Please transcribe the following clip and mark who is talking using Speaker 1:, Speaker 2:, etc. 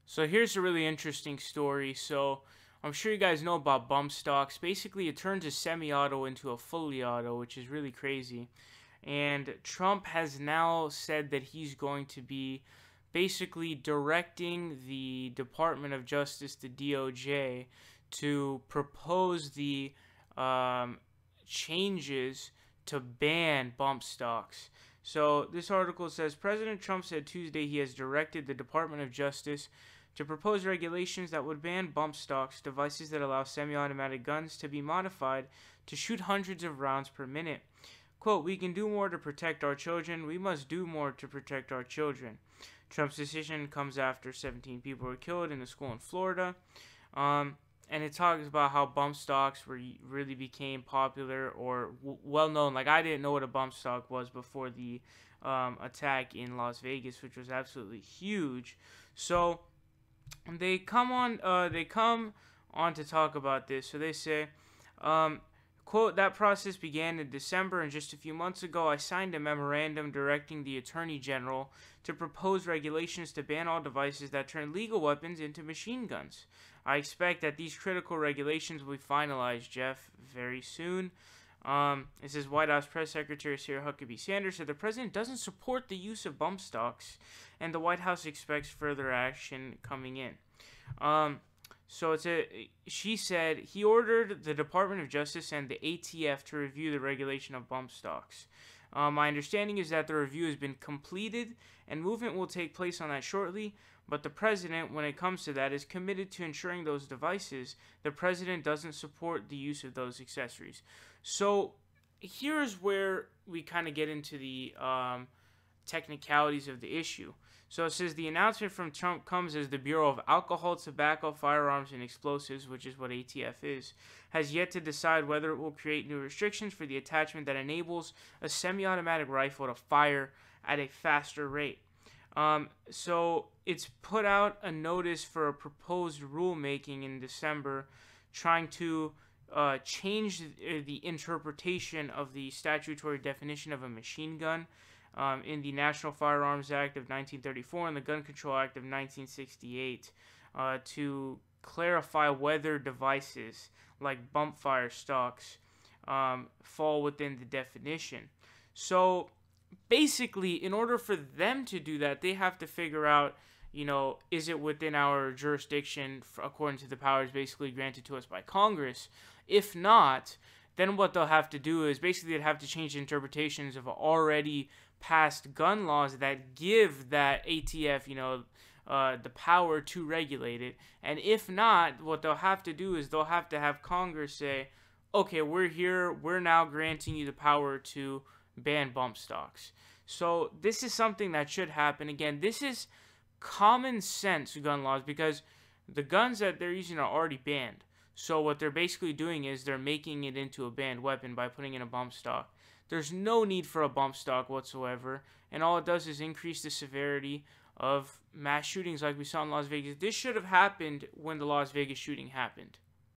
Speaker 1: So here's a really interesting story. So I'm sure you guys know about bump stocks. Basically, it turns a semi-auto into a fully auto, which is really crazy. And Trump has now said that he's going to be basically directing the Department of Justice, the DOJ, to propose the um, changes to ban bump stocks. So this article says President Trump said Tuesday he has directed the Department of Justice to propose regulations that would ban bump stocks, devices that allow semi-automatic guns to be modified to shoot hundreds of rounds per minute. Quote, "We can do more to protect our children. We must do more to protect our children." Trump's decision comes after 17 people were killed in a school in Florida. And it talks about how bump stocks really became popular or well known. Like, I didn't know what a bump stock was before the attack in Las Vegas, which was absolutely huge. So they come on to talk about this. So they say, quote, "That process began in December, and just a few months ago I signed a memorandum directing the Attorney General to propose regulations to ban all devices that turn legal weapons into machine guns. I expect that these critical regulations will be finalized, Jeff, very soon." It says White House Press Secretary Sarah Huckabee Sanders said the president doesn't support the use of bump stocks, and the White House expects further action coming in. So she said he ordered the Department of Justice and the ATF to review the regulation of bump stocks. My understanding is that the review has been completed and movement will take place on that shortly, but the president, when it comes to that, is committed to ensuring those devices. The president doesn't support the use of those accessories. So here's where we kind of get into the technicalities of the issue. So it says the announcement from Trump comes as the Bureau of Alcohol, Tobacco, Firearms, and Explosives, which is what ATF is, has yet to decide whether it will create new restrictions for the attachment that enables a semi-automatic rifle to fire at a faster rate. So it's put out a notice for a proposed rulemaking in December trying to change the interpretation of the statutory definition of a machine gun in the National Firearms Act of 1934 and the Gun Control Act of 1968 to clarify whether devices like bump fire stocks fall within the definition. So basically, in order for them to do that, they have to figure out, is it within our jurisdiction according to the powers basically granted to us by Congress? If not, then what they'll have to do is basically they'd have to change interpretations of already passed gun laws that give that ATF, the power to regulate it. And if not, what they'll have to do is they'll have to have Congress say, okay, we're now granting you the power to ban bump stocks. So this is something that should happen. Again, this is common sense gun laws because the guns that they're using are already banned. So what they're basically doing is they're making it into a banned weapon by putting in a bump stock. There's no need for a bump stock whatsoever, and all it does is increase the severity of mass shootings like we saw in Las Vegas. This should have happened when the Las Vegas shooting happened.